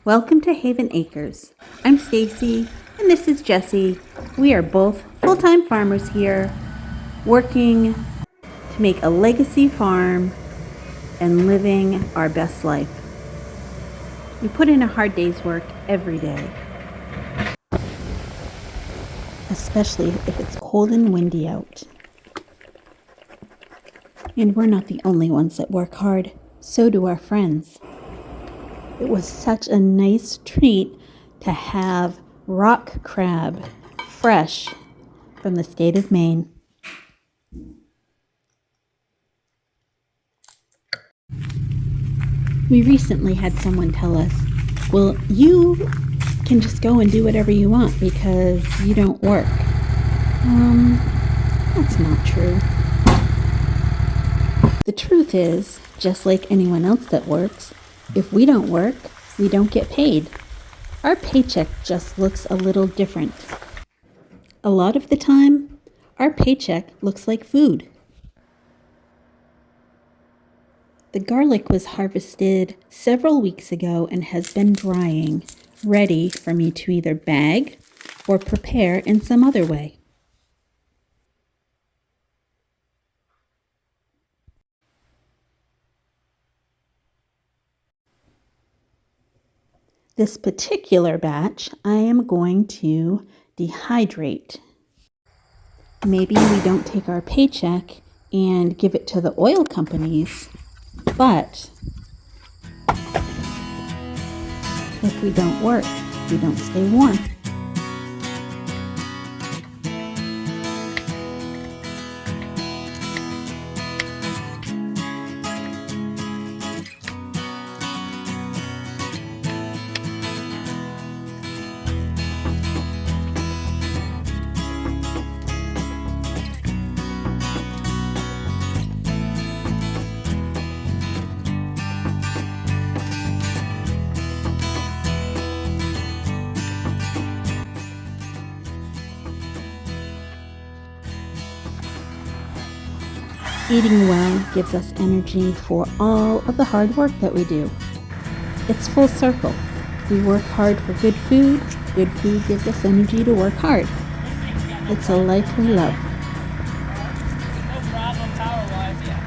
Welcome to Haven Acres. I'm Stacy and this is Jessie. We are both full-time farmers here working to make a legacy farm and living our best life. We put in a hard day's work every day, especially if it's cold and windy out. And we're not the only ones that work hard, so do our friends. It was such a nice treat to have rock crab fresh from the state of Maine. We recently had someone tell us, well, you can just go and do whatever you want because you don't work. That's not true. The truth is, just like anyone else that works, if we don't work, we don't get paid. Our paycheck just looks a little different. A lot of the time, our paycheck looks like food. The garlic was harvested several weeks ago and has been drying, ready for me to either bag or prepare in some other way. This particular batch, I am going to dehydrate. Maybe we don't take our paycheck and give it to the oil companies, but if we don't work, we don't stay warm. Eating well gives us energy for all of the hard work that we do. It's full circle. We work hard for good food gives us energy to work hard. It's a life we love. No problem power-wise, yeah.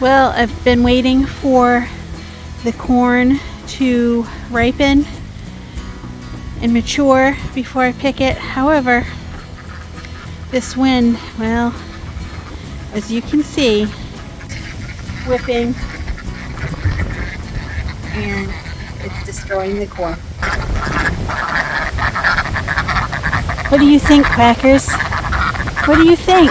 Well, I've been waiting for the corn to ripen and mature before I pick it. However, this wind, well, as you can see, whipping, and it's destroying the corn. What do you think, Crackers? What do you think?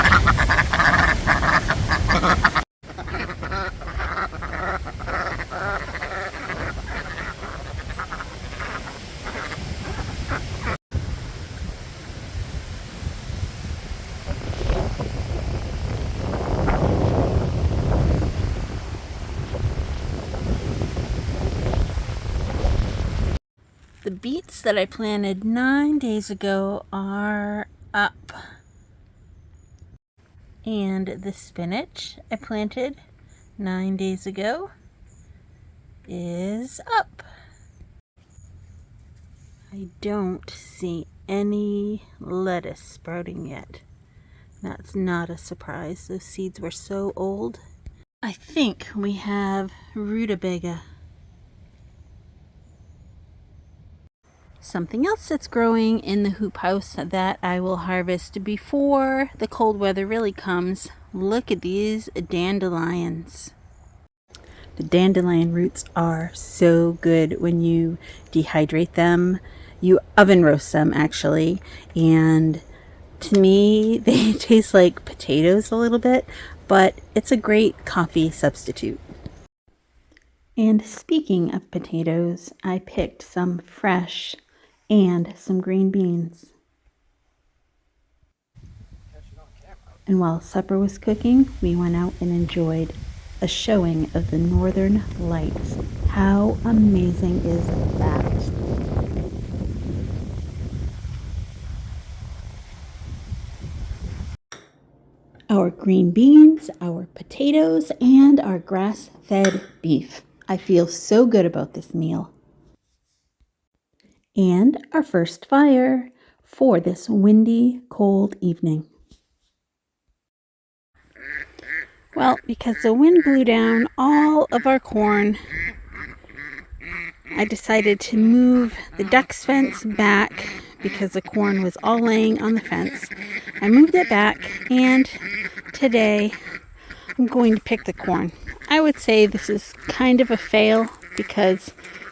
The beets that I planted 9 days ago are up. And the spinach I planted 9 days ago is up. I don't see any lettuce sprouting yet. That's not a surprise. Those seeds were so old. I think we have rutabaga. Something else that's growing in the hoop house that I will harvest before the cold weather really comes. Look at these dandelions. The dandelion roots are so good when you dehydrate them. You oven roast them actually, and to me they taste like potatoes a little bit, but it's a great coffee substitute. And speaking of potatoes, I picked some fresh and some green beans. And while supper was cooking, we went out and enjoyed a showing of the Northern Lights. How amazing is that? Our green beans, our potatoes, and our grass-fed beef. I feel so good about this meal. And our first fire for this windy, cold evening. Well, because the wind blew down all of our corn, I decided to move the duck's fence back because the corn was all laying on the fence. I moved it back, and today I'm going to pick the corn. I would say this is kind of a fail because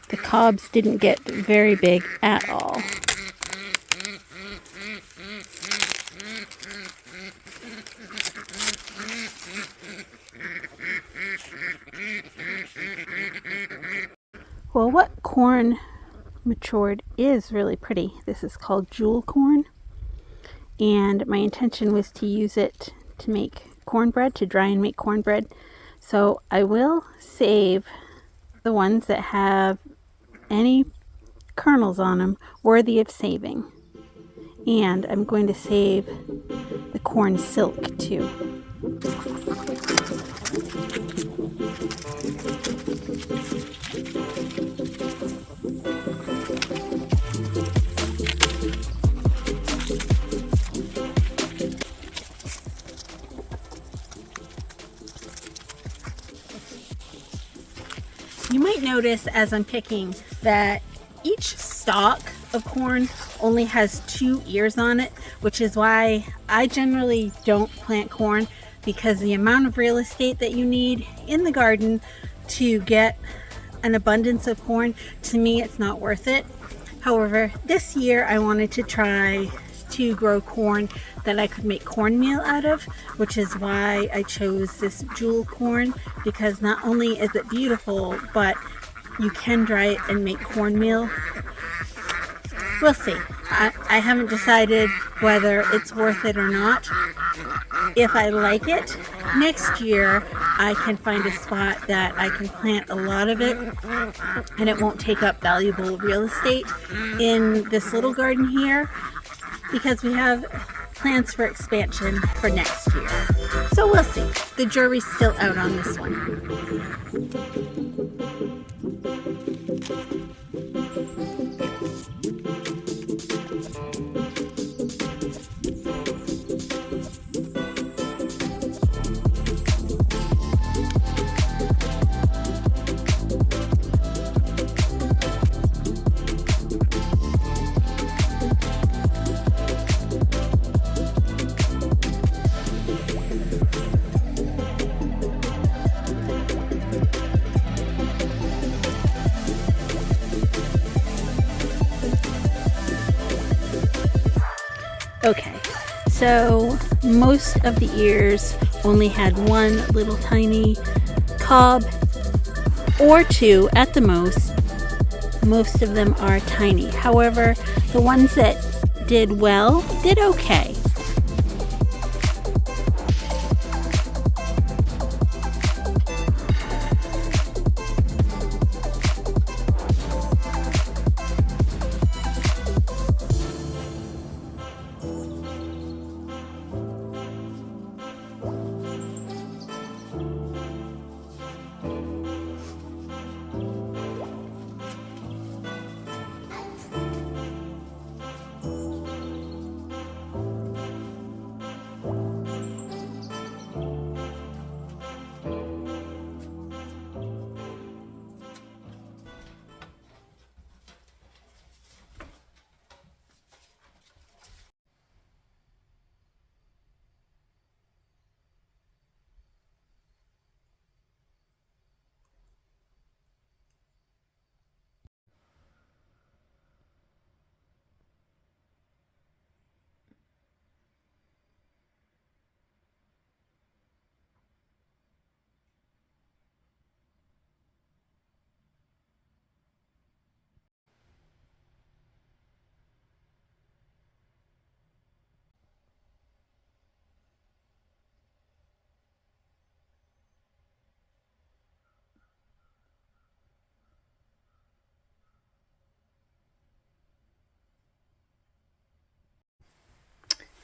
the cobs didn't get very big at all. Well, what corn matured is really pretty. This is called jewel corn, and my intention was to use it to make cornbread, to dry and make cornbread. So I will save the ones that have any kernels on them worthy of saving. And I'm going to save the corn silk too. You might notice as I'm picking that each stalk of corn only has 2 ears on it, which is why I generally don't plant corn, because the amount of real estate that you need in the garden to get an abundance of corn, to me it's not worth it. However, this year I wanted to try to grow corn that I could make cornmeal out of, which is why I chose this jewel corn, because not only is it beautiful, but you can dry it and make cornmeal. We'll see. I haven't decided whether it's worth it or not. If I like it, next year I can find a spot that I can plant a lot of it and it won't take up valuable real estate in this little garden here, because we have plans for expansion for next year. So we'll see. The jury's still out on this one. Okay, so most of the ears only had one little tiny cob or two at the most. Most of them are tiny. However, the ones that did well did okay.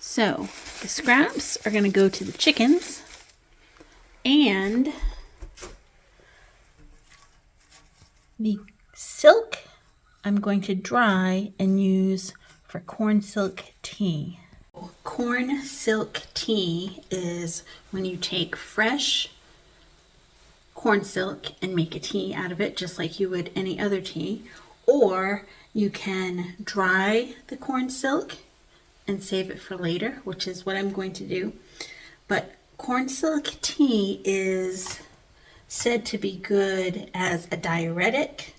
So the scraps are going to go to the chickens, and the silk I'm going to dry and use for corn silk tea. Corn silk tea is when you take fresh corn silk and make a tea out of it, just like you would any other tea, or you can dry the corn silk and save it for later, which is what I'm going to do. But corn silk tea is said to be good as a diuretic,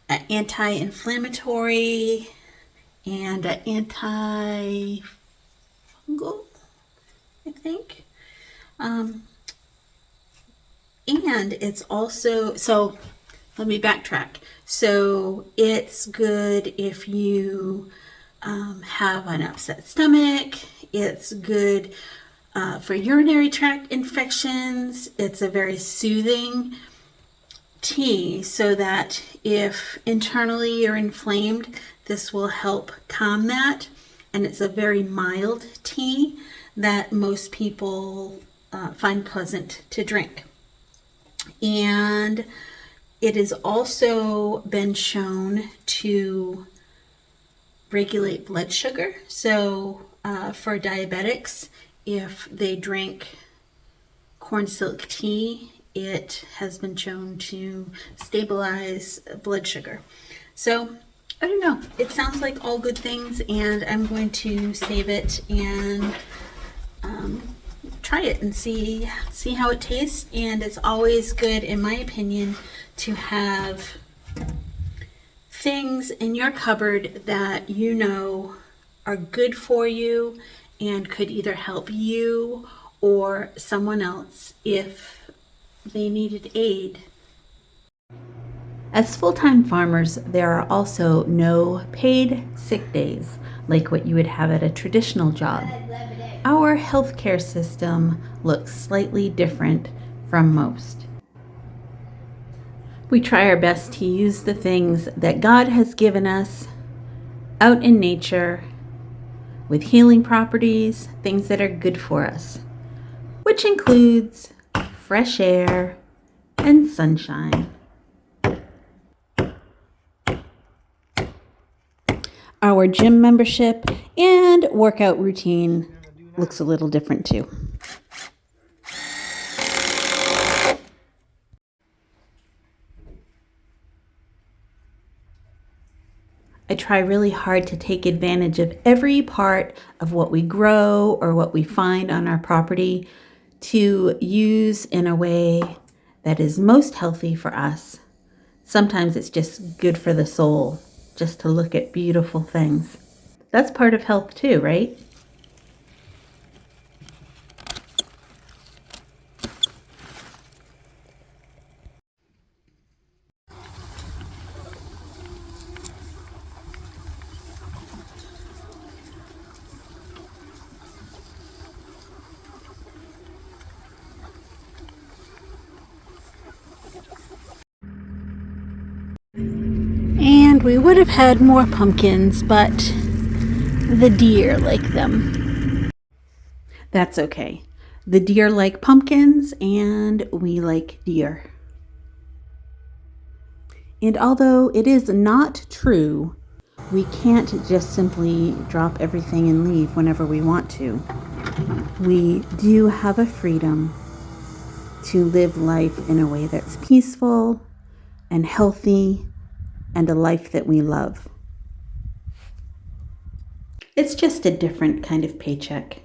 an anti-inflammatory, and an antifungal, I think. And it's also, so let me backtrack. So it's good if you have an upset stomach. It's good for urinary tract infections. It's a very soothing tea, so that if internally you're inflamed, this will help calm that. And it's a very mild tea that most people find pleasant to drink. And it has also been shown to regulate blood sugar. So for diabetics, if they drink corn silk tea, it has been shown to stabilize blood sugar. So I don't know, it sounds like all good things, and I'm going to save it and try it and see how it tastes. And it's always good, in my opinion, to have things in your cupboard that you know are good for you and could either help you or someone else if they needed aid. As full-time farmers, there are also no paid sick days like what you would have at a traditional job. Our healthcare system looks slightly different from most. We try our best to use the things that God has given us out in nature with healing properties, things that are good for us, which includes fresh air and sunshine. Our gym membership and workout routine looks a little different too. I try really hard to take advantage of every part of what we grow or what we find on our property to use in a way that is most healthy for us. Sometimes it's just good for the soul, just to look at beautiful things. That's part of health too, right? And we would have had more pumpkins, but the deer like them. That's okay. The deer like pumpkins, and we like deer. And although it is not true, we can't just simply drop everything and leave whenever we want to. We do have a freedom to live life in a way that's peaceful and healthy and a life that we love. It's just a different kind of paycheck.